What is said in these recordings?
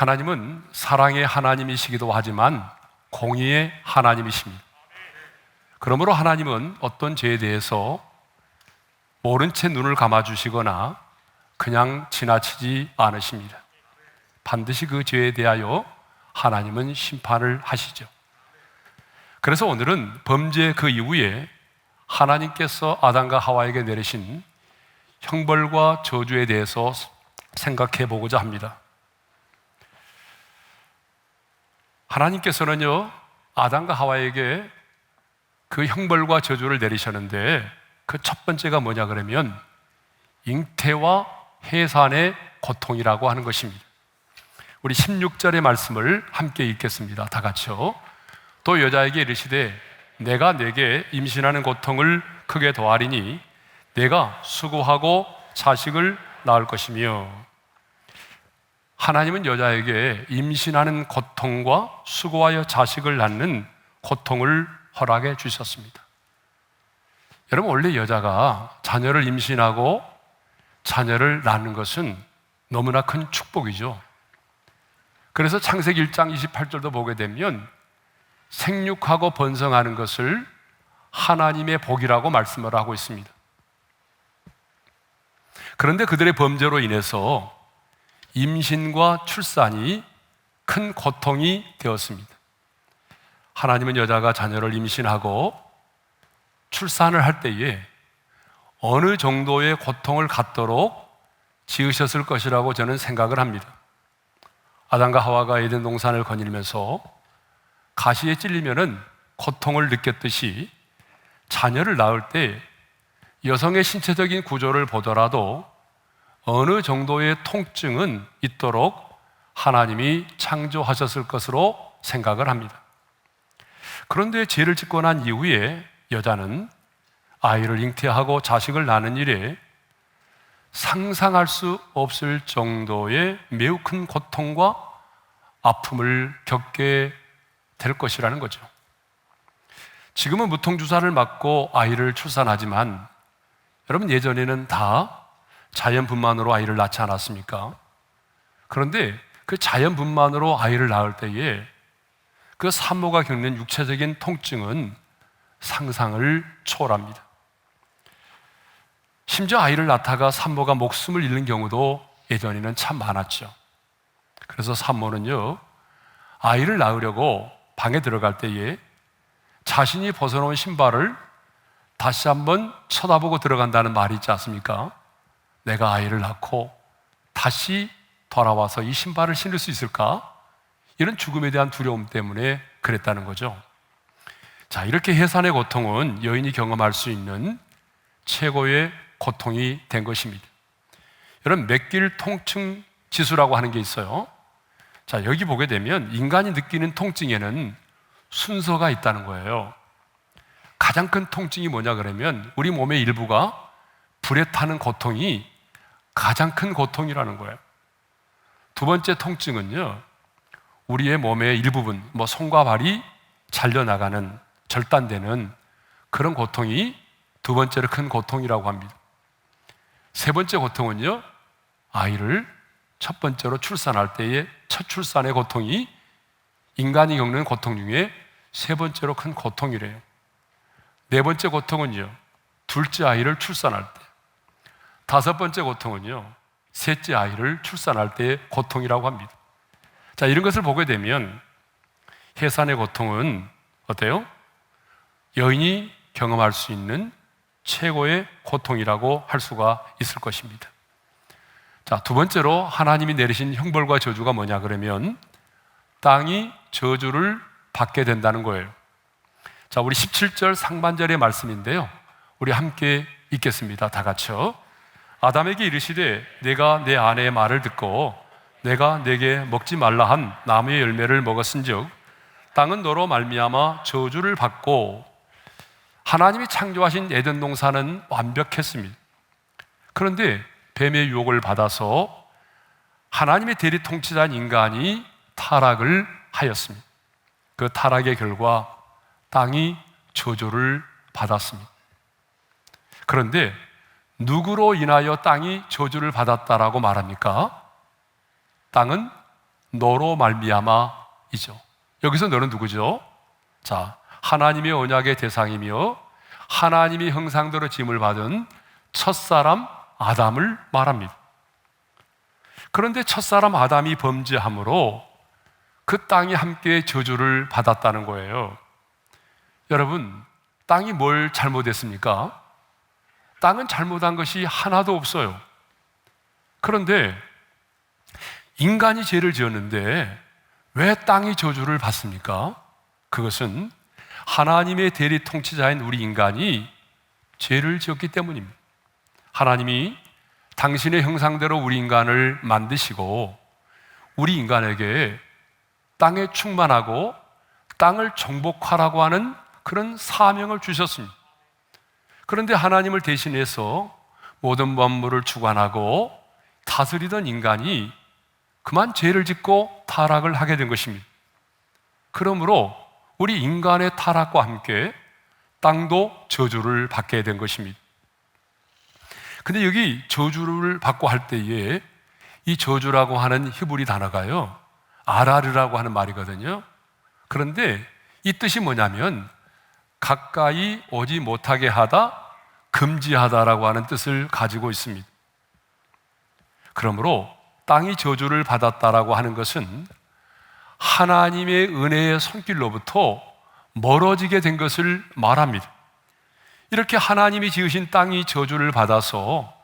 하나님은 사랑의 하나님이시기도 하지만 공의의 하나님이십니다. 그러므로 하나님은 어떤 죄에 대해서 모른 채 눈을 감아주시거나 그냥 지나치지 않으십니다. 반드시 그 죄에 대하여 하나님은 심판을 하시죠. 그래서 오늘은 범죄 그 이후에 하나님께서 아담과 하와에게 내리신 형벌과 저주에 대해서 생각해 보고자 합니다. 하나님께서는요, 아담과 하와에게 그 형벌과 저주를 내리셨는데 그 첫 번째가 뭐냐 그러면 잉태와 해산의 고통이라고 하는 것입니다. 우리 16절의 말씀을 함께 읽겠습니다. 다 같이요. 또 여자에게 이르시되 내가 내게 임신하는 고통을 크게 더하리니 내가 수고하고 자식을 낳을 것이며. 하나님은 여자에게 임신하는 고통과 수고하여 자식을 낳는 고통을 허락해 주셨습니다. 여러분, 원래 여자가 자녀를 임신하고 자녀를 낳는 것은 너무나 큰 축복이죠. 그래서 창세기 1장 28절도 보게 되면 생육하고 번성하는 것을 하나님의 복이라고 말씀을 하고 있습니다. 그런데 그들의 범죄로 인해서 임신과 출산이 큰 고통이 되었습니다. 하나님은 여자가 자녀를 임신하고 출산을 할 때에 어느 정도의 고통을 갖도록 지으셨을 것이라고 저는 생각을 합니다. 아담과 하와가 에덴 동산을 거닐면서 가시에 찔리면은 고통을 느꼈듯이 자녀를 낳을 때 여성의 신체적인 구조를 보더라도 어느 정도의 통증은 있도록 하나님이 창조하셨을 것으로 생각을 합니다. 그런데 죄를 짓고 난 이후에 여자는 아이를 잉태하고 자식을 낳는 일에 상상할 수 없을 정도의 매우 큰 고통과 아픔을 겪게 될 것이라는 거죠. 지금은 무통주사를 맞고 아이를 출산하지만 여러분, 예전에는 다 자연분만으로 아이를 낳지 않았습니까? 그런데 그 자연분만으로 아이를 낳을 때에 그 산모가 겪는 육체적인 통증은 상상을 초월합니다. 심지어 아이를 낳다가 산모가 목숨을 잃는 경우도 예전에는 참 많았죠. 그래서 산모는요, 아이를 낳으려고 방에 들어갈 때에 자신이 벗어놓은 신발을 다시 한번 쳐다보고 들어간다는 말이 있지 않습니까? 내가 아이를 낳고 다시 돌아와서 이 신발을 신을 수 있을까? 이런 죽음에 대한 두려움 때문에 그랬다는 거죠. 자, 이렇게 해산의 고통은 여인이 경험할 수 있는 최고의 고통이 된 것입니다. 여러분, 맥길 통증 지수라고 하는 게 있어요. 자, 여기 보게 되면 인간이 느끼는 통증에는 순서가 있다는 거예요. 가장 큰 통증이 뭐냐 그러면 우리 몸의 일부가 불에 타는 고통이 가장 큰 고통이라는 거예요. 두 번째 통증은요, 우리의 몸의 일부분, 손과 발이 잘려나가는, 절단되는 그런 고통이 두 번째로 큰 고통이라고 합니다. 세 번째 고통은요, 아이를 첫 번째로 출산할 때의 첫 출산의 고통이 인간이 겪는 고통 중에 세 번째로 큰 고통이래요. 네 번째 고통은요, 둘째 아이를 출산할 때. 다섯 번째 고통은요, 셋째 아이를 출산할 때의 고통이라고 합니다. 자, 이런 것을 보게 되면 해산의 고통은 어때요? 여인이 경험할 수 있는 최고의 고통이라고 할 수가 있을 것입니다. 자, 두 번째로 하나님이 내리신 형벌과 저주가 뭐냐 그러면 땅이 저주를 받게 된다는 거예요. 자, 우리 17절 상반절의 말씀인데요, 우리 함께 읽겠습니다. 다 같이요. 아담에게 이르시되 내가 내 아내의 말을 듣고 내가 내게 먹지 말라 한 나무의 열매를 먹었은즉 땅은 너로 말미암아 저주를 받고. 하나님이 창조하신 에덴 동산은 완벽했습니다. 그런데 뱀의 유혹을 받아서 하나님의 대리 통치자인 인간이 타락을 하였습니다. 그 타락의 결과 땅이 저주를 받았습니다. 그런데 누구로 인하여 땅이 저주를 받았다라고 말합니까? 땅은 너로 말미암아이죠. 여기서 너는 누구죠? 자, 하나님의 언약의 대상이며 하나님의 형상대로 지음을 받은 첫사람 아담을 말합니다. 그런데 첫사람 아담이 범죄함으로 그 땅이 함께 저주를 받았다는 거예요. 여러분, 땅이 뭘 잘못했습니까? 땅은 잘못한 것이 하나도 없어요. 그런데 인간이 죄를 지었는데 왜 땅이 저주를 받습니까? 그것은 하나님의 대리 통치자인 우리 인간이 죄를 지었기 때문입니다. 하나님이 당신의 형상대로 우리 인간을 만드시고 우리 인간에게 땅에 충만하고 땅을 정복하라고 하는 그런 사명을 주셨습니다. 그런데 하나님을 대신해서 모든 만물을 주관하고 다스리던 인간이 그만 죄를 짓고 타락을 하게 된 것입니다. 그러므로 우리 인간의 타락과 함께 땅도 저주를 받게 된 것입니다. 근데 여기 저주를 받고 할 때에 이 저주라고 하는 히브리 단어가요, 아라르라고 하는 말이거든요. 그런데 이 뜻이 뭐냐면 가까이 오지 못하게 하다, 금지하다라고 하는 뜻을 가지고 있습니다. 그러므로 땅이 저주를 받았다라고 하는 것은 하나님의 은혜의 손길로부터 멀어지게 된 것을 말합니다. 이렇게 하나님이 지으신 땅이 저주를 받아서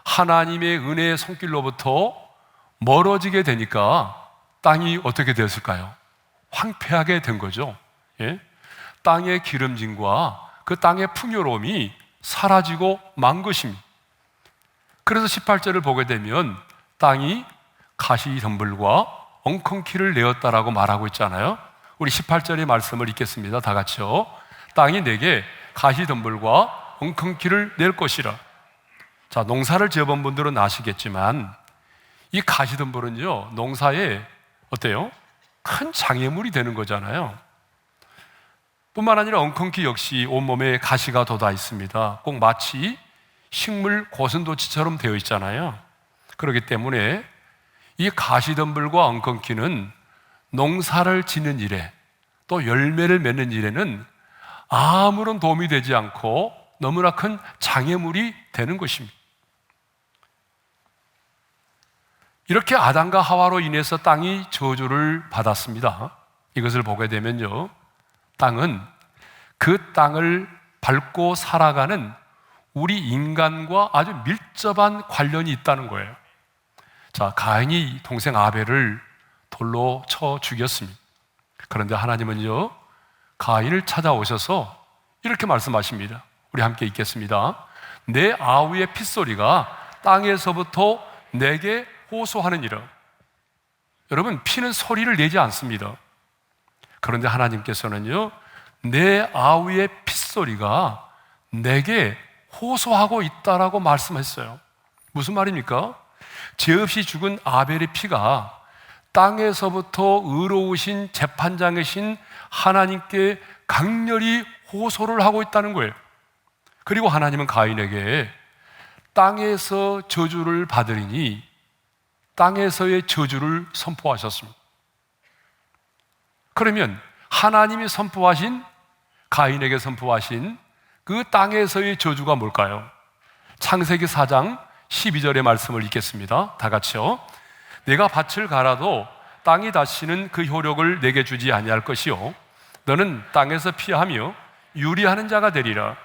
하나님의 은혜의 손길로부터 멀어지게 되니까 땅이 어떻게 되었을까요? 황폐하게 된 거죠. 예? 땅의 기름짐과 그 땅의 풍요로움이 사라지고 만 것입니다. 그래서 18절을 보게 되면 땅이 가시덤불과 엉겅퀴를 내었다라고 말하고 있잖아요. 우리 18절의 말씀을 읽겠습니다. 다 같이요. 땅이 내게 가시덤불과 엉겅퀴를 낼 것이라. 자, 농사를 지어본 분들은 아시겠지만 이 가시덤불은요, 농사에 어때요? 큰 장애물이 되는 거잖아요. 뿐만 아니라 엉겅퀴 역시 온몸에 가시가 돋아 있습니다. 꼭 마치 식물 고슴도치처럼 되어 있잖아요. 그렇기 때문에 이 가시덤불과 엉겅퀴는 농사를 짓는 일에, 또 열매를 맺는 일에는 아무런 도움이 되지 않고 너무나 큰 장애물이 되는 것입니다. 이렇게 아담과 하와로 인해서 땅이 저주를 받았습니다. 이것을 보게 되면요, 땅은 그 땅을 밟고 살아가는 우리 인간과 아주 밀접한 관련이 있다는 거예요. 자, 가인이 동생 아벨을 돌로 쳐 죽였습니다. 그런데 하나님은요, 가인을 찾아오셔서 이렇게 말씀하십니다. 우리 함께 읽겠습니다. 내 아우의 핏소리가 땅에서부터 내게 호소하느니라. 여러분, 피는 소리를 내지 않습니다. 그런데 하나님께서는요, 내 아우의 핏소리가 내게 호소하고 있다라고 말씀했어요. 무슨 말입니까? 죄 없이 죽은 아벨의 피가 땅에서부터 의로우신 재판장이신 하나님께 강렬히 호소를 하고 있다는 거예요. 그리고 하나님은 가인에게 땅에서 저주를 받으리니 땅에서의 저주를 선포하셨습니다. 그러면 하나님이 선포하신, 가인에게 선포하신 그 땅에서의 저주가 뭘까요? 창세기 4장 12절의 말씀을 읽겠습니다. 다 같이요. 내가 밭을 갈아도 땅이 다시는 그 효력을 내게 주지 아니할 것이요 너는 땅에서 피하며 유리하는 자가 되리라.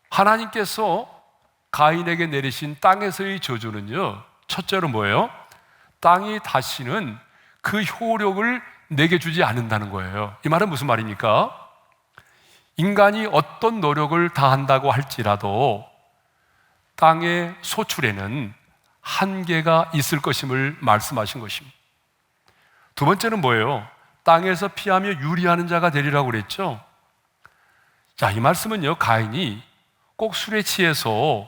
하나님께서 가인에게 내리신 땅에서의 저주는요, 첫째로 뭐예요? 땅이 다시는 그 효력을 내게 주지 않는다는 거예요. 이 말은 무슨 말입니까? 인간이 어떤 노력을 다한다고 할지라도 땅의 소출에는 한계가 있을 것임을 말씀하신 것입니다. 두 번째는 뭐예요? 땅에서 피하며 유리하는 자가 되리라고 그랬죠. 자, 이 말씀은요, 가인이 꼭 술에 취해서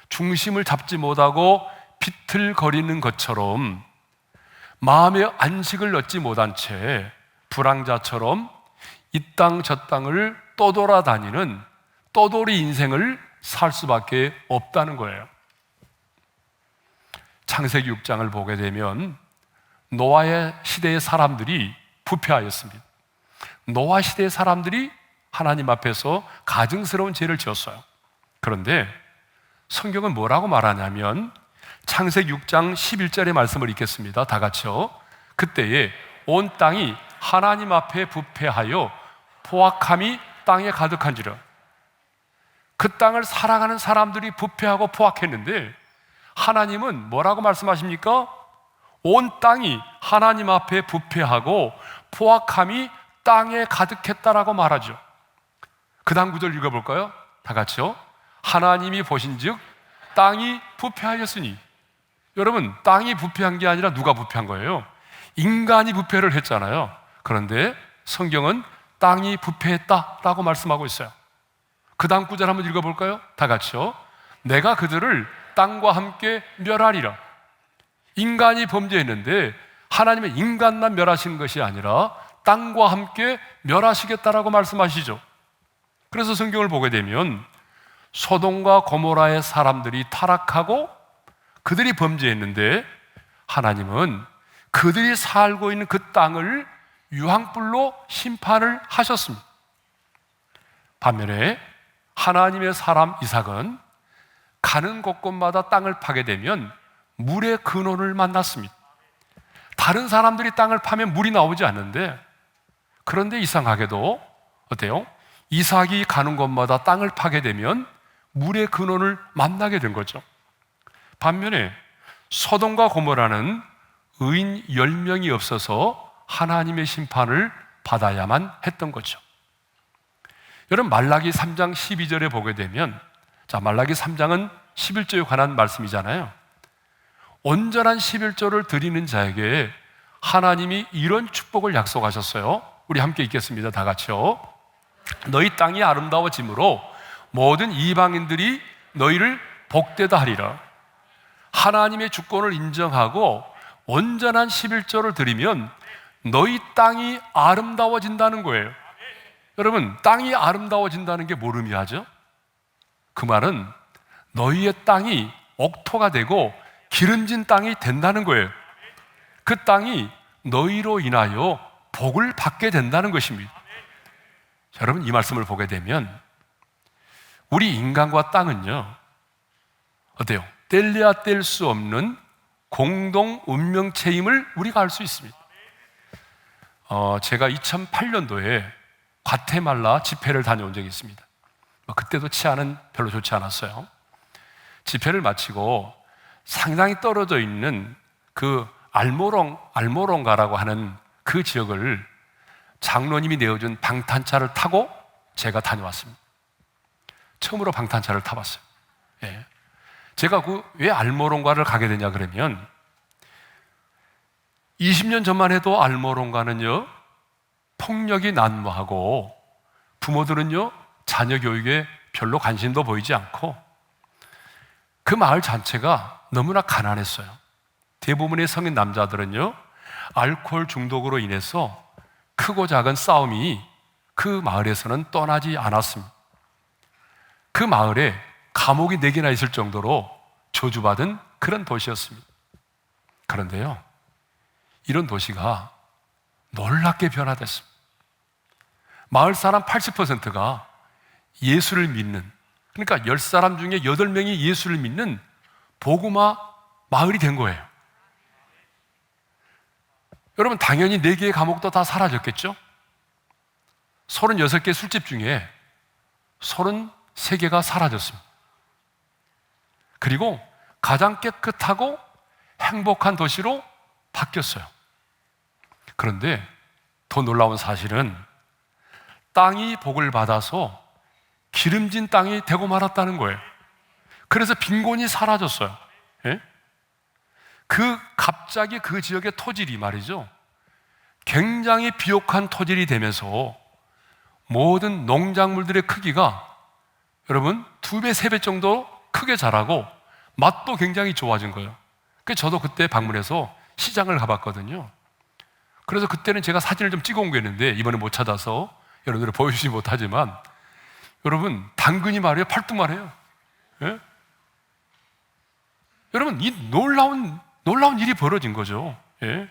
중심을 잡지 못하고 비틀거리는 것처럼 마음의 안식을 얻지 못한 채 불황자처럼 이 땅 저 땅을 떠돌아다니는 떠돌이 인생을 살 수밖에 없다는 거예요. 창세기 6장을 보게 되면 노아의 시대의 사람들이 부패하였습니다. 노아 시대의 사람들이 하나님 앞에서 가증스러운 죄를 지었어요. 그런데 성경은 뭐라고 말하냐면 창세기 6장 11절의 말씀을 읽겠습니다. 다 같이요. 그때에 온 땅이 하나님 앞에 부패하여 포악함이 땅에 가득한지라. 그 땅을 살아가는 사람들이 부패하고 포악했는데 하나님은 뭐라고 말씀하십니까? 온 땅이 하나님 앞에 부패하고 포악함이 땅에 가득했다라고 말하죠. 그 다음 구절 읽어볼까요? 다 같이요. 하나님이 보신즉 땅이 부패하였으니. 여러분, 땅이 부패한 게 아니라 누가 부패한 거예요? 인간이 부패를 했잖아요. 그런데 성경은 땅이 부패했다라고 말씀하고 있어요. 그 다음 구절 한번 읽어볼까요? 다 같이요. 내가 그들을 땅과 함께 멸하리라. 인간이 범죄했는데 하나님은 인간만 멸하시는 것이 아니라 땅과 함께 멸하시겠다라고 말씀하시죠. 그래서 성경을 보게 되면 소돔과 고모라의 사람들이 타락하고 그들이 범죄했는데 하나님은 그들이 살고 있는 그 땅을 유황불로 심판을 하셨습니다. 반면에 하나님의 사람 이삭은 가는 곳곳마다 땅을 파게 되면 물의 근원을 만났습니다. 다른 사람들이 땅을 파면 물이 나오지 않는데, 그런데 이상하게도 어때요? 이삭이 가는 곳마다 땅을 파게 되면 물의 근원을 만나게 된 거죠. 반면에 소돔과 고모라는 의인 10명이 없어서 하나님의 심판을 받아야만 했던 거죠. 여러분, 말라기 3장 12절에 보게 되면, 자, 말라기 3장은 11조에 관한 말씀이잖아요. 온전한 11조를 드리는 자에게 하나님이 이런 축복을 약속하셨어요. 우리 함께 읽겠습니다. 다 같이요. 너희 땅이 아름다워짐으로 모든 이방인들이 너희를 복되다 하리라. 하나님의 주권을 인정하고 온전한 11조를 드리면 너희 땅이 아름다워진다는 거예요. 여러분, 땅이 아름다워진다는 게 뭘 의미하죠? 그 말은 너희의 땅이 옥토가 되고 기름진 땅이 된다는 거예요. 그 땅이 너희로 인하여 복을 받게 된다는 것입니다. 자, 여러분, 이 말씀을 보게 되면 우리 인간과 땅은요, 어때요? 뗄래야 뗄 수 없는 공동 운명체임을 우리가 알 수 있습니다. 제가 2008년도에 과테말라 집회를 다녀온 적이 있습니다. 그때도 치안은 별로 좋지 않았어요. 집회를 마치고 상당히 떨어져 있는 그 알모롱가라고 하는 그 지역을 장로님이 내어준 방탄차를 타고 제가 다녀왔습니다. 처음으로 방탄차를 타봤어요. 예. 제가 왜 알모롱가를 가게 되냐 그러면 20년 전만 해도 알모롱가는요, 폭력이 난무하고 부모들은요, 자녀 교육에 별로 관심도 보이지 않고 그 마을 자체가 너무나 가난했어요. 대부분의 성인 남자들은요, 알코올 중독으로 인해서 크고 작은 싸움이 그 마을에서는 떠나지 않았습니다. 그 마을에 감옥이 4개나 있을 정도로 저주받은 그런 도시였습니다. 그런데요, 이런 도시가 놀랍게 변화됐습니다. 마을 사람 80%가 예수를 믿는, 그러니까 10사람 중에 8명이 예수를 믿는 복음화 마을이 된 거예요. 여러분, 당연히 4개의 감옥도 다 사라졌겠죠? 36개 술집 중에 33개가 사라졌습니다. 그리고 가장 깨끗하고 행복한 도시로 바뀌었어요. 그런데 더 놀라운 사실은 땅이 복을 받아서 기름진 땅이 되고 말았다는 거예요. 그래서 빈곤이 사라졌어요. 예? 갑자기 그 지역의 토질이 말이죠, 굉장히 비옥한 토질이 되면서 모든 농작물들의 크기가 여러분 2배, 3배 정도 크게 자라고 맛도 굉장히 좋아진 거예요. 그래서 저도 그때 방문해서 시장을 가봤거든요. 그래서 그때는 제가 사진을 좀 찍어 온 게 있는데 이번에 못 찾아서 여러분들 보여주지 못하지만, 여러분, 당근이 말이에요, 팔뚝만 해요. 예? 여러분, 이 놀라운 일이 벌어진 거죠. 예?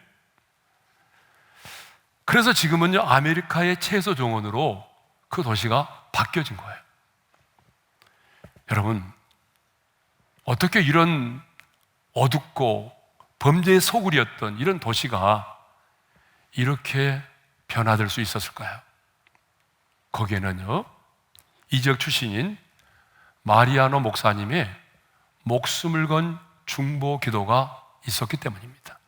그래서 지금은요, 아메리카의 채소 정원으로 그 도시가 바뀌어진 거예요. 여러분, 어떻게 이런 어둡고 범죄의 소굴이었던 이런 도시가 이렇게 변화될 수 있었을까요? 거기에는요, 이 지역 출신인 마리아노 목사님의 목숨을 건 중보 기도가 있었기 때문입니다.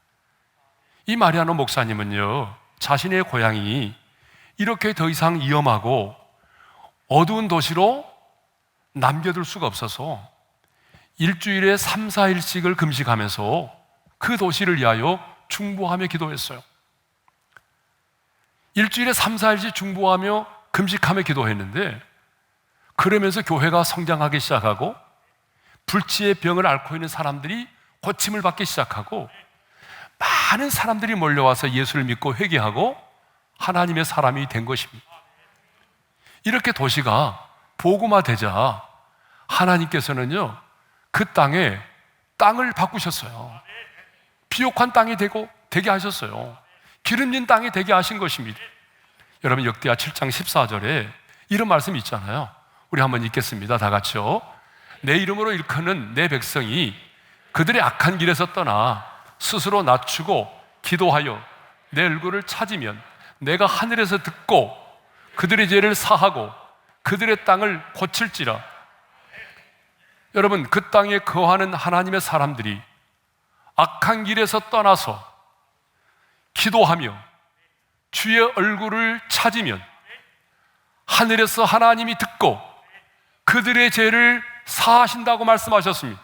이 마리아노 목사님은요, 자신의 고향이 이렇게 더 이상 위험하고 어두운 도시로 남겨둘 수가 없어서 일주일에 3, 4일씩을 금식하면서 그 도시를 위하여 중보하며 기도했어요. 일주일에 3, 4일씩 중보하며 금식하며 기도했는데, 그러면서 교회가 성장하기 시작하고 불치의 병을 앓고 있는 사람들이 고침을 받기 시작하고 많은 사람들이 몰려와서 예수를 믿고 회개하고 하나님의 사람이 된 것입니다. 이렇게 도시가 복음화되자 하나님께서는요, 그 땅에 땅을 바꾸셨어요. 비옥한 땅이 되게 하셨어요. 기름진 땅이 되게 하신 것입니다. 여러분, 역대하 7장 14절에 이런 말씀이 있잖아요. 우리 한번 읽겠습니다. 다 같이요. 내 이름으로 일컫는 내 백성이 그들의 악한 길에서 떠나 스스로 낮추고 기도하여 내 얼굴을 찾으면 내가 하늘에서 듣고 그들의 죄를 사하고 그들의 땅을 고칠지라. 여러분, 그 땅에 거하는 하나님의 사람들이 악한 길에서 떠나서 기도하며 주의 얼굴을 찾으면 하늘에서 하나님이 듣고 그들의 죄를 사하신다고 말씀하셨습니다.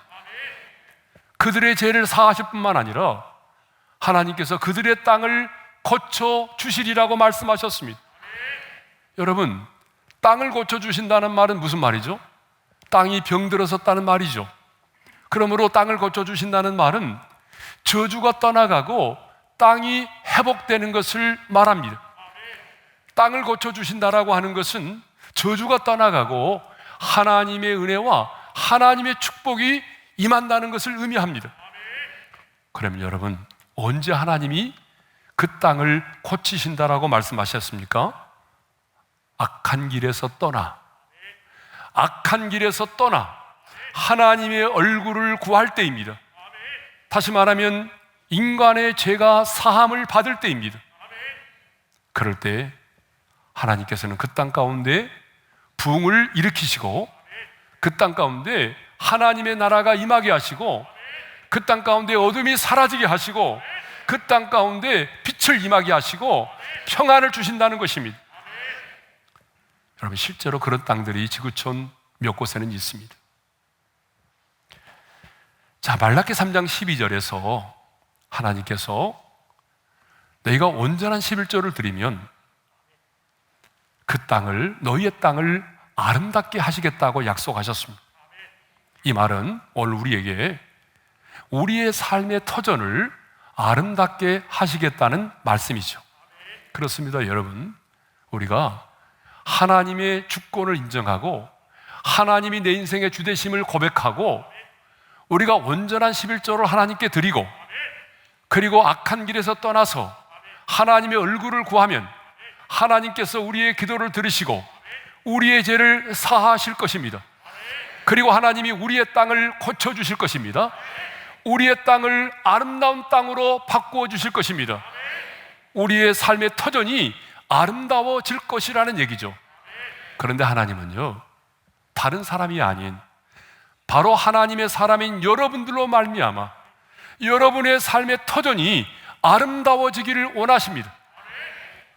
그들의 죄를 사하실 뿐만 아니라 하나님께서 그들의 땅을 고쳐주시리라고 말씀하셨습니다. 여러분, 땅을 고쳐주신다는 말은 무슨 말이죠? 땅이 병들어섰다는 말이죠. 그러므로 땅을 고쳐주신다는 말은 저주가 떠나가고 땅이 회복되는 것을 말합니다. 땅을 고쳐주신다라고 하는 것은 저주가 떠나가고 하나님의 은혜와 하나님의 축복이 임한다는 것을 의미합니다. 그러면 여러분, 언제 하나님이 그 땅을 고치신다라고 말씀하셨습니까? 악한 길에서 떠나 하나님의 얼굴을 구할 때입니다. 다시 말하면 인간의 죄가 사함을 받을 때입니다. 그럴 때 하나님께서는 그 땅 가운데 부흥을 일으키시고 그 땅 가운데 하나님의 나라가 임하게 하시고 그 땅 가운데 어둠이 사라지게 하시고 그 땅 가운데 빛을 임하게 하시고 평안을 주신다는 것입니다. 여러분, 실제로 그런 땅들이 지구촌 몇 곳에는 있습니다. 자, 말라기 3장 12절에서 하나님께서 너희가 온전한 11조를 드리면 그 땅을, 너희의 땅을 아름답게 하시겠다고 약속하셨습니다. 이 말은 오늘 우리에게 우리의 삶의 터전을 아름답게 하시겠다는 말씀이죠. 그렇습니다, 여러분. 우리가 하나님의 주권을 인정하고 하나님이 내 인생의 주되심을 고백하고 우리가 온전한 11조를 하나님께 드리고 그리고 악한 길에서 떠나서 하나님의 얼굴을 구하면 하나님께서 우리의 기도를 들으시고 우리의 죄를 사하실 것입니다. 그리고 하나님이 우리의 땅을 고쳐주실 것입니다. 우리의 땅을 아름다운 땅으로 바꾸어 주실 것입니다. 우리의 삶의 터전이 아름다워질 것이라는 얘기죠. 그런데 하나님은요, 다른 사람이 아닌 바로 하나님의 사람인 여러분들로 말미암아 여러분의 삶의 터전이 아름다워지기를 원하십니다.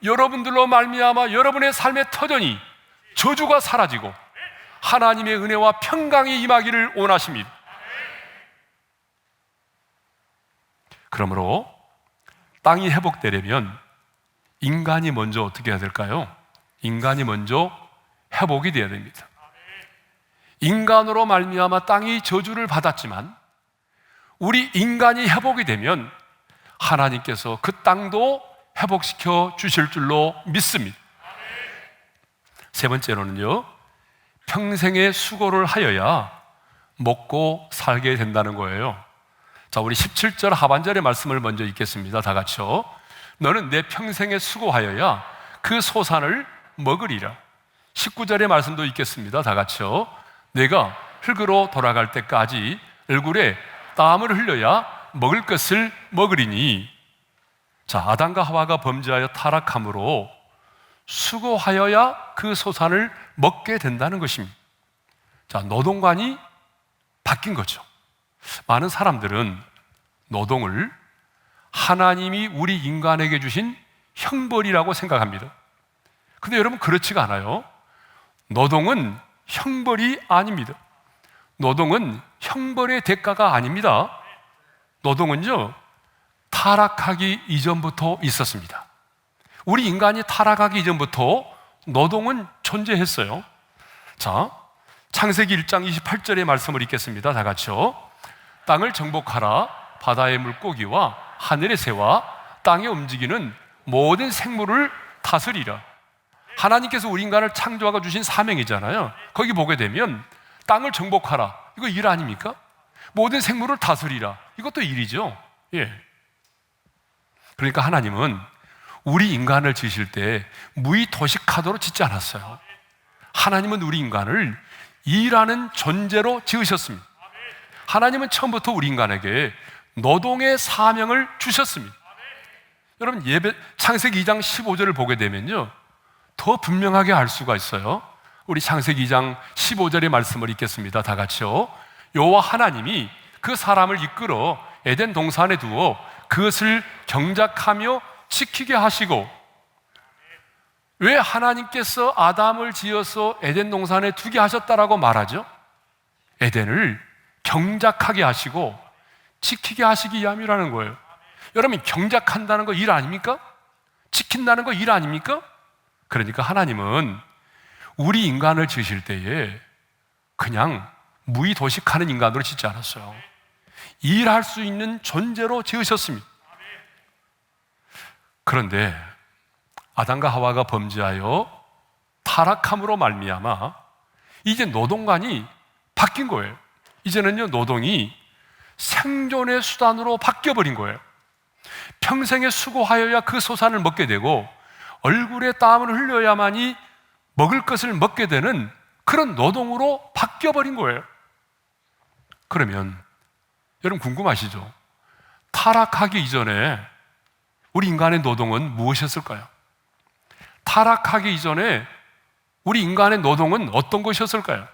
여러분들로 말미암아 여러분의 삶의 터전이 저주가 사라지고 하나님의 은혜와 평강이 임하기를 원하십니다. 그러므로 땅이 회복되려면 인간이 먼저 어떻게 해야 될까요? 인간이 먼저 회복이 되어야 됩니다. 인간으로 말미암아 땅이 저주를 받았지만 우리 인간이 회복이 되면 하나님께서 그 땅도 회복시켜 주실 줄로 믿습니다. 세 번째로는요, 평생의 수고를 하여야 먹고 살게 된다는 거예요. 자, 우리 17절 하반절의 말씀을 먼저 읽겠습니다. 다 같이요. 너는 내 평생에 수고하여야 그 소산을 먹으리라. 19절의 말씀도 있겠습니다. 다 같이요. 내가 흙으로 돌아갈 때까지 얼굴에 땀을 흘려야 먹을 것을 먹으리니. 자, 아담과 하와가 범죄하여 타락함으로 수고하여야 그 소산을 먹게 된다는 것입니다. 자, 노동관이 바뀐 거죠. 많은 사람들은 노동을 하나님이 우리 인간에게 주신 형벌이라고 생각합니다. 근데 여러분, 그렇지가 않아요. 노동은 형벌이 아닙니다. 노동은 형벌의 대가가 아닙니다. 노동은요, 타락하기 이전부터 있었습니다. 우리 인간이 타락하기 이전부터 노동은 존재했어요. 자, 창세기 1장 28절의 말씀을 읽겠습니다. 다 같이요. 땅을 정복하라. 바다의 물고기와 하늘의 새와 땅에 움직이는 모든 생물을 다스리라. 하나님께서 우리 인간을 창조하고 주신 사명이잖아요. 거기 보게 되면 땅을 정복하라, 이거 일 아닙니까? 모든 생물을 다스리라, 이것도 일이죠. 예. 그러니까 하나님은 우리 인간을 지으실 때 무의도식하도록 짓지 않았어요. 하나님은 우리 인간을 일하는 존재로 지으셨습니다. 하나님은 처음부터 우리 인간에게 노동의 사명을 주셨습니다. 여러분, 창세기 2장 15절을 보게 되면요, 더 분명하게 알 수가 있어요. 우리 창세기 2장 15절의 말씀을 읽겠습니다. 다 같이요. 여호와 하나님이 그 사람을 이끌어 에덴 동산에 두어 그것을 경작하며 지키게 하시고. 왜 하나님께서 아담을 지어서 에덴 동산에 두게 하셨다라고 말하죠? 에덴을 경작하게 하시고 지키게 하시기 위함이라는 거예요. 여러분, 경작한다는 거 일 아닙니까? 지킨다는 거 일 아닙니까? 그러니까 하나님은 우리 인간을 지으실 때에 그냥 무의도식하는 인간으로 짓지 않았어요. 일할 수 있는 존재로 지으셨습니다. 그런데 아담과 하와가 범죄하여 타락함으로 말미암아 이제 노동관이 바뀐 거예요. 이제는요, 노동이 생존의 수단으로 바뀌어버린 거예요. 평생에 수고하여야 그 소산을 먹게 되고 얼굴에 땀을 흘려야만이 먹을 것을 먹게 되는 그런 노동으로 바뀌어버린 거예요. 그러면 여러분, 궁금하시죠? 타락하기 이전에 우리 인간의 노동은 무엇이었을까요? 타락하기 이전에 우리 인간의 노동은 어떤 것이었을까요?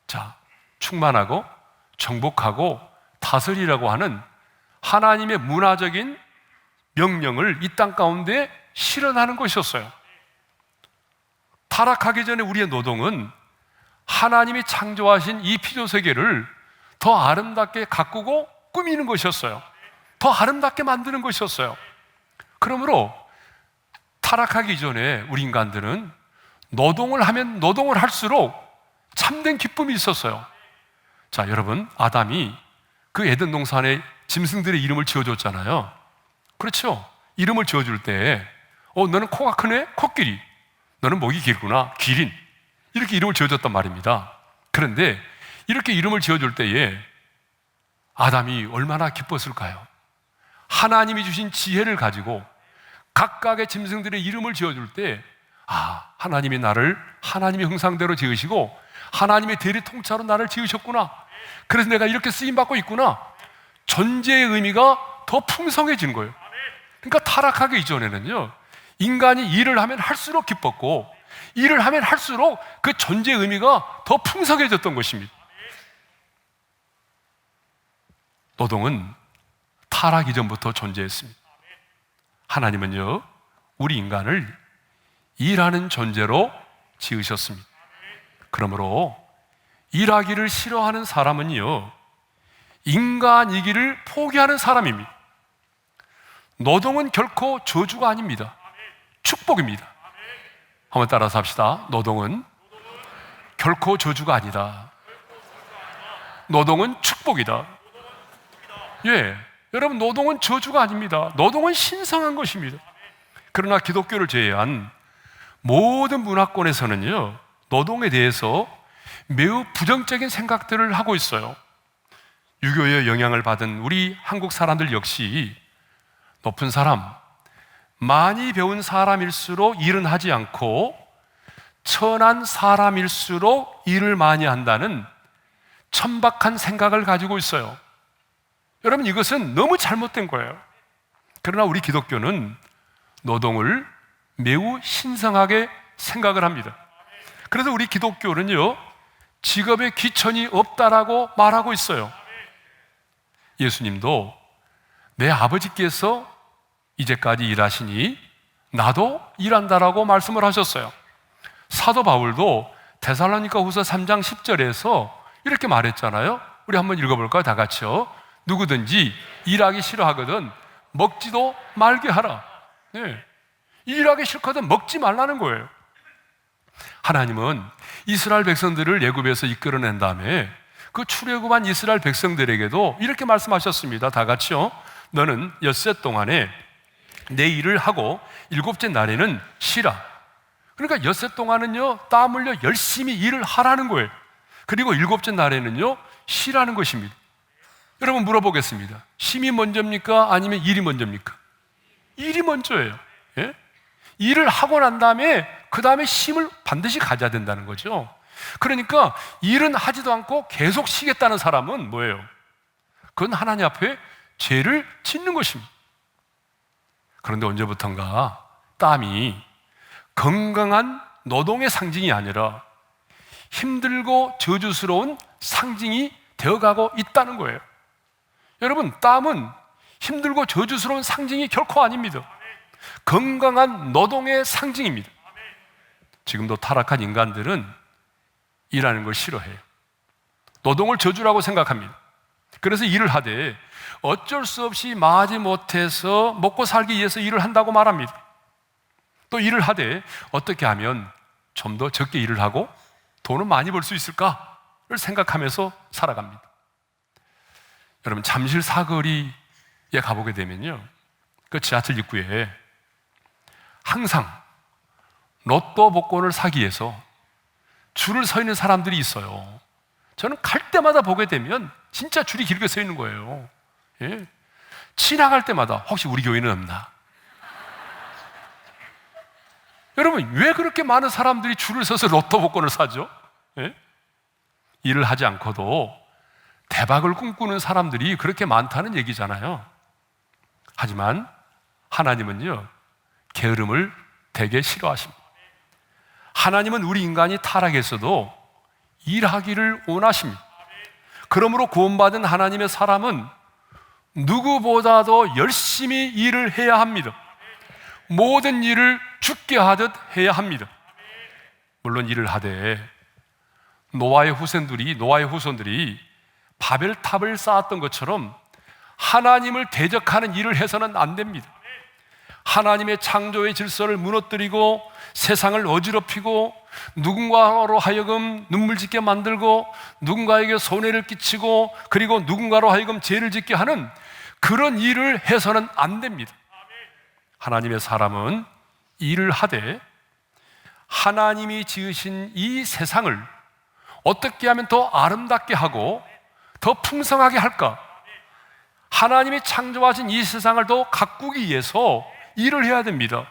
자, 충만하고 정복하고 다스리라고 하는 하나님의 문화적인 명령을 이 땅 가운데 실현하는 것이었어요. 타락하기 전에 우리의 노동은 하나님이 창조하신 이 피조 세계를 더 아름답게 가꾸고 꾸미는 것이었어요. 더 아름답게 만드는 것이었어요. 그러므로 타락하기 전에 우리 인간들은 노동을 하면 노동을 할수록 참된 기쁨이 있었어요. 자, 여러분, 아담이 그 에덴 동산에 짐승들의 이름을 지어줬잖아요. 그렇죠? 이름을 지어줄 때 너는 코가 크네? 코끼리. 너는 목이 길구나? 기린. 이렇게 이름을 지어줬단 말입니다. 그런데 이렇게 이름을 지어줄 때에 아담이 얼마나 기뻤을까요? 하나님이 주신 지혜를 가지고 각각의 짐승들의 이름을 지어줄 때, 하나님이 나를 하나님의 형상대로 지으시고 하나님의 대리 통찰로 나를 지으셨구나. 그래서 내가 이렇게 쓰임받고 있구나. 존재의 의미가 더 풍성해진 거예요. 그러니까 타락하기 이전에는요, 인간이 일을 하면 할수록 기뻤고 일을 하면 할수록 그 존재의 의미가 더 풍성해졌던 것입니다. 노동은 타락 이전부터 존재했습니다. 하나님은요, 우리 인간을 일하는 존재로 지으셨습니다. 그러므로 일하기를 싫어하는 사람은요, 인간이기를 포기하는 사람입니다. 노동은 결코 저주가 아닙니다. 축복입니다. 한번 따라서 합시다. 노동은 결코 저주가 아니다. 노동은 축복이다. 예, 여러분, 노동은 저주가 아닙니다. 노동은 신성한 것입니다. 그러나 기독교를 제외한 모든 문화권에서는요, 노동에 대해서 매우 부정적인 생각들을 하고 있어요. 유교의 영향을 받은 우리 한국 사람들 역시 높은 사람, 많이 배운 사람일수록 일은 하지 않고 천한 사람일수록 일을 많이 한다는 천박한 생각을 가지고 있어요. 여러분, 이것은 너무 잘못된 거예요. 그러나 우리 기독교는 노동을 매우 신성하게 생각을 합니다. 그래서 우리 기독교는요, 직업에 귀천이 없다라고 말하고 있어요. 예수님도 내 아버지께서 이제까지 일하시니 나도 일한다라고 말씀을 하셨어요. 사도 바울도 데살로니가 후서 3장 10절에서 이렇게 말했잖아요. 우리 한번 읽어볼까요? 다 같이요. 누구든지 일하기 싫어하거든 먹지도 말게 하라. 네. 일하기 싫거든 먹지 말라는 거예요. 하나님은 이스라엘 백성들을 애굽에서 이끌어낸 다음에 그 출애굽한 이스라엘 백성들에게도 이렇게 말씀하셨습니다. 다 같이요. 너는 엿새 동안에 내 일을 하고 일곱째 날에는 쉬라. 그러니까 엿새 동안은요, 땀 흘려 열심히 일을 하라는 거예요. 그리고 일곱째 날에는요, 쉬라는 것입니다. 여러분, 물어보겠습니다. 쉼이 먼저입니까? 아니면 일이 먼저입니까? 일이 먼저예요. 예? 일을 하고 난 다음에 그 다음에 쉼을 반드시 가져야 된다는 거죠. 그러니까 일은 하지도 않고 계속 쉬겠다는 사람은 뭐예요? 그건 하나님 앞에 죄를 짓는 것입니다. 그런데 언제부턴가 땀이 건강한 노동의 상징이 아니라 힘들고 저주스러운 상징이 되어가고 있다는 거예요. 여러분, 땀은 힘들고 저주스러운 상징이 결코 아닙니다. 건강한 노동의 상징입니다. 지금도 타락한 인간들은 일하는 걸 싫어해요. 노동을 저주라고 생각합니다. 그래서 일을 하되 어쩔 수 없이 마지 못해서 먹고 살기 위해서 일을 한다고 말합니다. 또 일을 하되 어떻게 하면 좀 더 적게 일을 하고 돈은 많이 벌 수 있을까를 생각하면서 살아갑니다. 여러분, 잠실 사거리에 가보게 되면요, 그 지하철 입구에 항상 로또 복권을 사기 위해서 줄을 서 있는 사람들이 있어요. 저는 갈 때마다 보게 되면 진짜 줄이 길게 서 있는 거예요. 예. 지나갈 때마다 혹시 우리 교회는 없나? 여러분, 왜 그렇게 많은 사람들이 줄을 서서 로또 복권을 사죠? 예? 일을 하지 않고도 대박을 꿈꾸는 사람들이 그렇게 많다는 얘기잖아요. 하지만 하나님은요, 게으름을 되게 싫어하십니다. 하나님은 우리 인간이 타락했어도 일하기를 원하십니다. 그러므로 구원받은 하나님의 사람은 누구보다도 열심히 일을 해야 합니다. 모든 일을 죽게 하듯 해야 합니다. 물론 일을 하되 노아의 후손들이 바벨탑을 쌓았던 것처럼 하나님을 대적하는 일을 해서는 안 됩니다. 하나님의 창조의 질서를 무너뜨리고 세상을 어지럽히고 누군가로 하여금 눈물 짓게 만들고 누군가에게 손해를 끼치고 그리고 누군가로 하여금 죄를 짓게 하는 그런 일을 해서는 안 됩니다. 하나님의 사람은 일을 하되 하나님이 지으신 이 세상을 어떻게 하면 더 아름답게 하고 더 풍성하게 할까? 하나님이 창조하신 이 세상을 더 가꾸기 위해서 일을 해야 됩니다.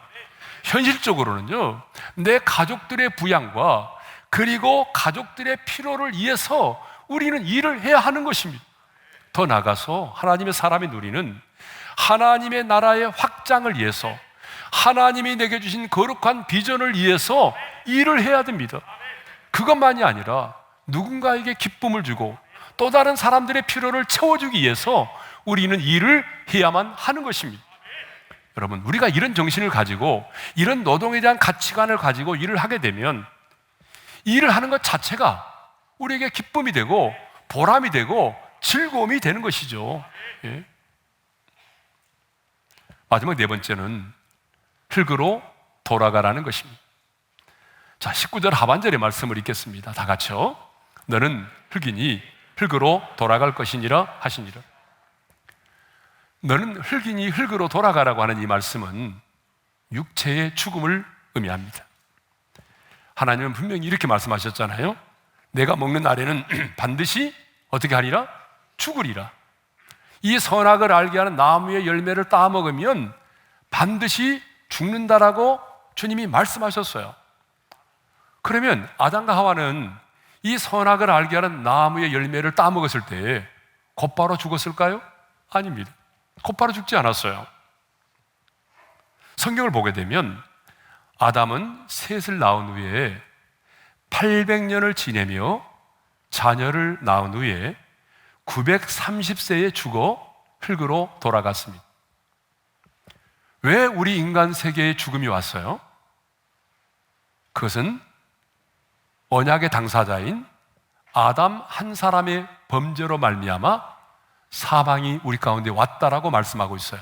현실적으로는요, 내 가족들의 부양과 그리고 가족들의 필요를 위해서 우리는 일을 해야 하는 것입니다. 더 나아가서 하나님의 사람이 누리는 하나님의 나라의 확장을 위해서 하나님이 내게 주신 거룩한 비전을 위해서 일을 해야 됩니다. 그것만이 아니라 누군가에게 기쁨을 주고 또 다른 사람들의 필요를 채워주기 위해서 우리는 일을 해야만 하는 것입니다. 여러분, 우리가 이런 정신을 가지고 이런 노동에 대한 가치관을 가지고 일을 하게 되면 일을 하는 것 자체가 우리에게 기쁨이 되고 보람이 되고 즐거움이 되는 것이죠. 예. 마지막 네 번째는 흙으로 돌아가라는 것입니다. 자, 19절 하반절의 말씀을 읽겠습니다. 다 같이요. 너는 흙이니 흙으로 돌아갈 것이니라 하시니라. 너는 흙이니 흙으로 돌아가라고 하는 이 말씀은 육체의 죽음을 의미합니다. 하나님은 분명히 이렇게 말씀하셨잖아요. 내가 먹는 날에는 반드시 어떻게 하리라? 죽으리라. 이 선악을 알게 하는 나무의 열매를 따먹으면 반드시 죽는다라고 주님이 말씀하셨어요. 그러면 아담과 하와는 이 선악을 알게 하는 나무의 열매를 따먹었을 때 곧바로 죽었을까요? 아닙니다. 곧바로 죽지 않았어요. 성경을 보게 되면 아담은 셋을 낳은 후에 800년을 지내며 자녀를 낳은 후에 930세에 죽어 흙으로 돌아갔습니다. 왜 우리 인간 세계에 죽음이 왔어요? 그것은 언약의 당사자인 아담 한 사람의 범죄로 말미암아 사망이 우리 가운데 왔다라고 말씀하고 있어요.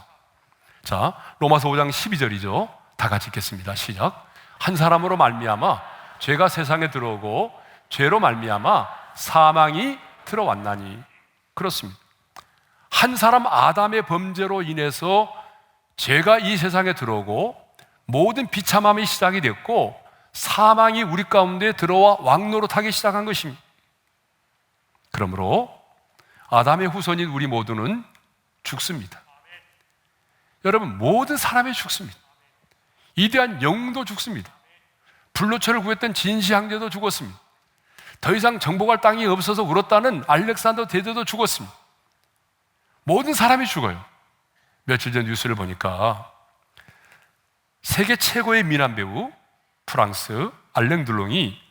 자, 로마서 5장 12절이죠. 다 같이 읽겠습니다. 시작. 한 사람으로 말미암아 죄가 세상에 들어오고 죄로 말미암아 사망이 들어왔나니. 그렇습니다. 한 사람 아담의 범죄로 인해서 죄가 이 세상에 들어오고 모든 비참함이 시작이 됐고 사망이 우리 가운데 들어와 왕노릇하기 시작한 것입니다. 그러므로 아담의 후손인 우리 모두는 죽습니다. 여러분, 모든 사람이 죽습니다. 이대한 영도 죽습니다. 불로초를 구했던 진시 황제도 죽었습니다. 더 이상 정복할 땅이 없어서 울었다는 알렉산더 대제도 죽었습니다. 모든 사람이 죽어요. 며칠 전 뉴스를 보니까 세계 최고의 미남 배우 프랑스 알랭 둘롱이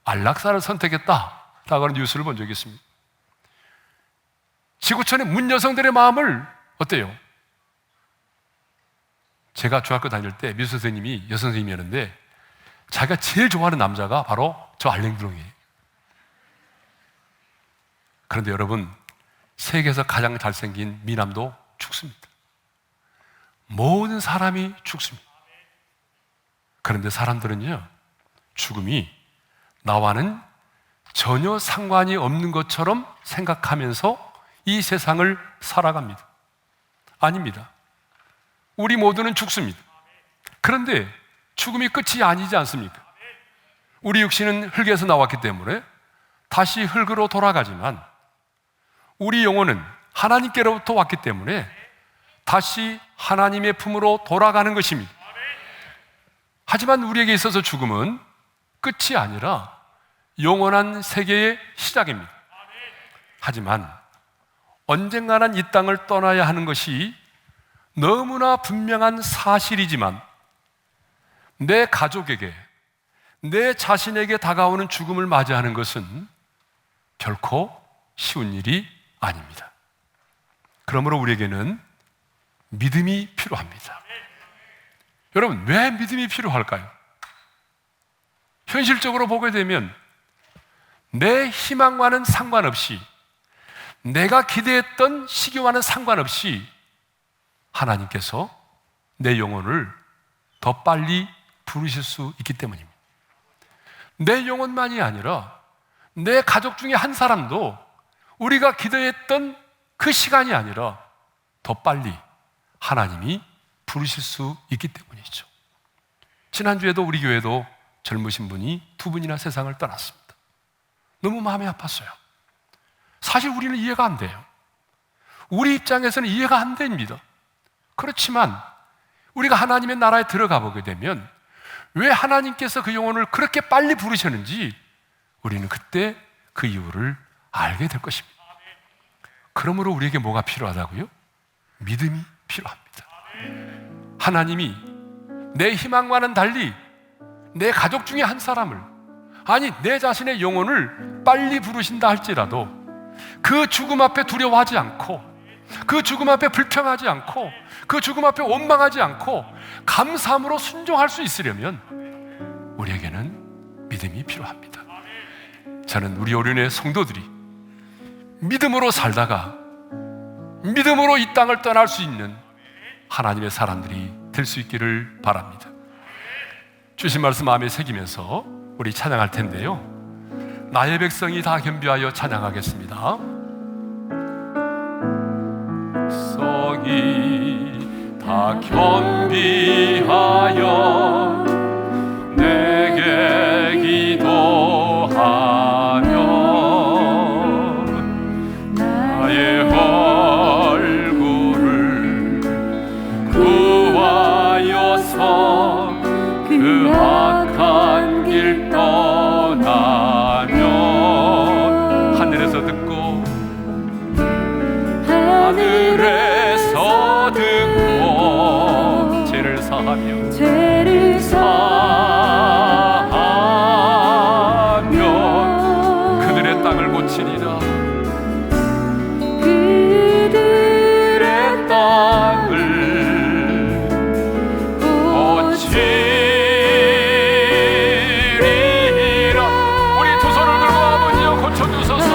안락사를 선택했다라고 하는 뉴스를 본 적이 있습니다. 지구촌의 문 여성들의 마음을 어때요? 제가 중학교 다닐 때 미술 선생님이 여선생님이었는데 자기가 제일 좋아하는 남자가 바로 저 알랭 둘롱이에요. 그런데 여러분, 세계에서 가장 잘생긴 미남도 죽습니다. 모든 사람이 죽습니다. 그런데 사람들은요, 죽음이 나와는 전혀 상관이 없는 것처럼 생각하면서 이 세상을 살아갑니다. 아닙니다. 우리 모두는 죽습니다. 그런데 죽음이 끝이 아니지 않습니까? 우리 육신은 흙에서 나왔기 때문에 다시 흙으로 돌아가지만 우리 영혼은 하나님께로부터 왔기 때문에 다시 하나님의 품으로 돌아가는 것입니다. 하지만 우리에게 있어서 죽음은 끝이 아니라 영원한 세계의 시작입니다. 하지만 언젠가는 이 땅을 떠나야 하는 것이 너무나 분명한 사실이지만 내 가족에게, 내 자신에게 다가오는 죽음을 맞이하는 것은 결코 쉬운 일이 아닙니다. 그러므로 우리에게는 믿음이 필요합니다. 여러분, 왜 믿음이 필요할까요? 현실적으로 보게 되면 내 희망과는 상관없이, 내가 기대했던 시기와는 상관없이 하나님께서 내 영혼을 더 빨리 부르실 수 있기 때문입니다. 내 영혼만이 아니라 내 가족 중에 한 사람도 우리가 기대했던 그 시간이 아니라 더 빨리 하나님이 부르실 수 있기 때문이죠. 지난주에도 우리 교회도 젊으신 분이 2분이나 세상을 떠났습니다. 너무 마음이 아팠어요. 사실 우리는 이해가 안 돼요. 우리 입장에서는 이해가 안 됩니다. 그렇지만 우리가 하나님의 나라에 들어가 보게 되면 왜 하나님께서 그 영혼을 그렇게 빨리 부르셨는지 우리는 그때 그 이유를 알게 될 것입니다. 그러므로 우리에게 뭐가 필요하다고요? 믿음이 필요합니다. 하나님이 내 희망과는 달리 내 가족 중에 한 사람을, 아니 내 자신의 영혼을 빨리 부르신다 할지라도 그 죽음 앞에 두려워하지 않고, 그 죽음 앞에 불평하지 않고, 그 죽음 앞에 원망하지 않고 감사함으로 순종할 수 있으려면 우리에게는 믿음이 필요합니다. 저는 우리 오륜의 성도들이 믿음으로 살다가 믿음으로 이 땅을 떠날 수 있는 하나님의 사람들이 될 수 있기를 바랍니다. 주신 말씀 마음에 새기면서 우리 찬양할 텐데요, 나의 백성이 다 겸비하여 찬양하겠습니다. 백성이 다 겸비하여 내게 기도하며 나의 얼굴을 구하여서 고치리라. 그들의 땅을 고치리라. 우리 두 손을 들고 아버지여 고쳐주소서.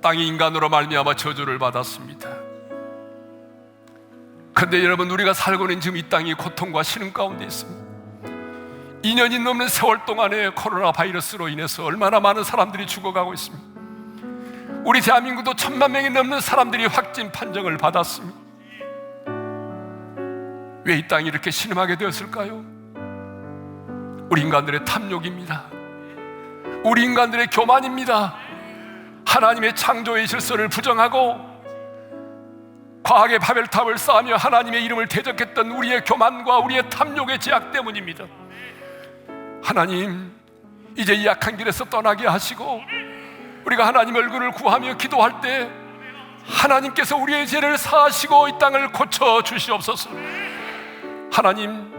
땅이 인간으로 말미암아 저주를 받았습니다. 그런데 여러분, 우리가 살고 있는 지금 이 땅이 고통과 신음 가운데 있습니다. 2년이 넘는 세월 동안에 코로나 바이러스로 인해서 얼마나 많은 사람들이 죽어가고 있습니다. 우리 대한민국도 1000만 명이 넘는 사람들이 확진 판정을 받았습니다. 왜 이 땅이 이렇게 신음하게 되었을까요? 우리 인간들의 탐욕입니다. 우리 인간들의 교만입니다. 하나님의 창조의 질서를 부정하고 과학의 바벨탑을 쌓으며 하나님의 이름을 대적했던 우리의 교만과 우리의 탐욕의 제약 때문입니다. 하나님, 이제 이 약한 길에서 떠나게 하시고 우리가 하나님 얼굴을 구하며 기도할 때 하나님께서 우리의 죄를 사하시고 이 땅을 고쳐 주시옵소서. 하나님,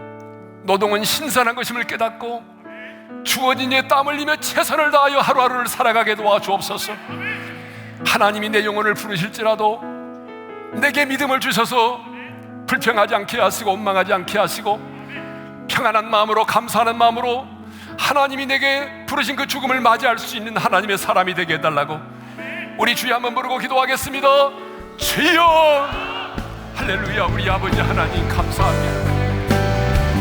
노동은 신선한 것임을 깨닫고 주어진 이의 땀을 흘리며 최선을 다하여 하루하루를 살아가게 도와주옵소서. 하나님이 내 영혼을 부르실지라도 내게 믿음을 주셔서 불평하지 않게 하시고 원망하지 않게 하시고 평안한 마음으로 감사하는 마음으로 하나님이 내게 부르신 그 죽음을 맞이할 수 있는 하나님의 사람이 되게 해달라고 우리 주여 한번 부르고 기도하겠습니다. 주여! 할렐루야. 우리 아버지 하나님 감사합니다.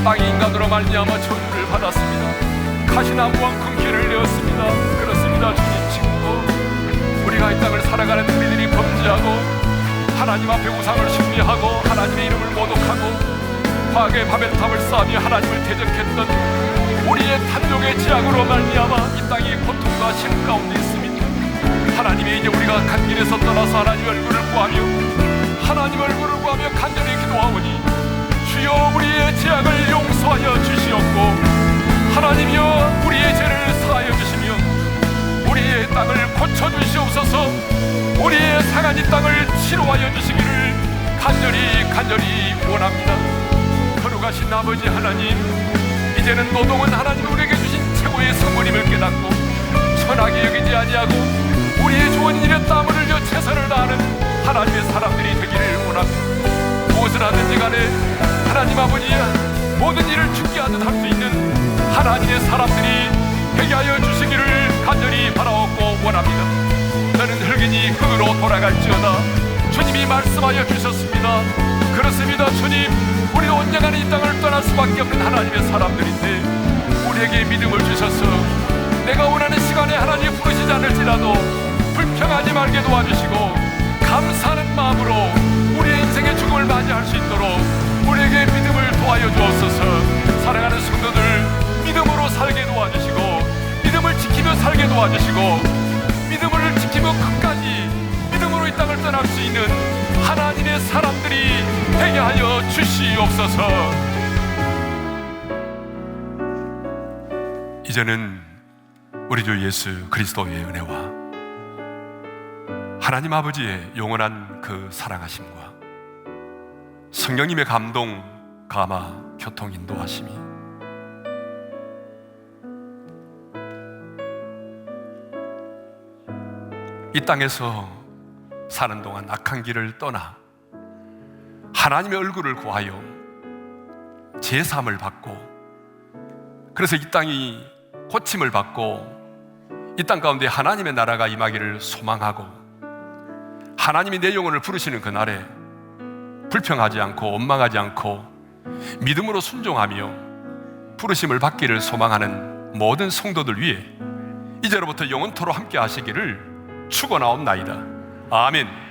땅이 인간으로 말미암아 저주를 받았습니다. 가시나무와 금길을 내었습니다. 그렇습니다. 주님, 지금도 우리가 이 땅을 살아가는 우리들이 범죄하고 하나님 앞에 우상을 숭배하고 하나님의 이름을 모독하고 과거의 바벨탑을 쌓으며 하나님을 대적했던 우리의 탐욕의 제약으로 말미암아 이 땅이 고통과 신음 가운데 있습니다. 하나님의 이제 우리가 간 길에서 떠나서 하나님의 얼굴을 구하며 하나님의 얼굴을 구하며 간절히 기도하오니 주여 우리의 제약을 용서하여 주시옵고 하나님이여 우리의 죄를 사하여 주시며 우리의 땅을 고쳐주시옵소서. 우리의 상한 이 땅을 치료하여 주시기를 간절히 원합니다. 거룩하신 아버지 하나님, 이제는 노동은 하나님 우리에게 주신 최고의 선물임을 깨닫고 천하게 여기지 아니하고 우리의 주어진 일에 땀을 흘려 최선을 다하는 하나님의 사람들이 되기를 원합니다. 무엇을 하든지 간에 하나님 아버지 모든 일을 죽게 하듯 할 수 있는 하나님의 사람들이 되게 하여 주시기를 간절히 바라옵고 원합니다. 너는 흙이니 흙으로 돌아갈지어다. 주님이 말씀하여 주셨습니다. 그렇습니다. 주님, 우리도 언젠가는 이 땅을 떠날 수밖에 없는 하나님의 사람들인데 우리에게 믿음을 주셔서 내가 원하는 시간에 하나님이 부르시지 않을지라도 불평하지 말게 도와주시고 감사하는 마음으로 우리의 인생의 죽음을 맞이할 수 있도록 우리에게 믿음을 도와여 주옵소서. 있는 하나님의 사람들이 되게 하여 주시옵소서. 이제는 우리 주 예수 그리스도의 은혜와 하나님 아버지의 영원한 그 사랑하심과 성령님의 감동, 감화, 교통, 인도하심이 이 땅에서 사는 동안 악한 길을 떠나 하나님의 얼굴을 구하여 제사함을 받고, 그래서 이 땅이 고침을 받고 이 땅 가운데 하나님의 나라가 임하기를 소망하고, 하나님이 내 영혼을 부르시는 그날에 불평하지 않고 원망하지 않고 믿음으로 순종하며 부르심을 받기를 소망하는 모든 성도들 위해 이제로부터 영원토록 함께 하시기를 축원하옵나이다. 아멘.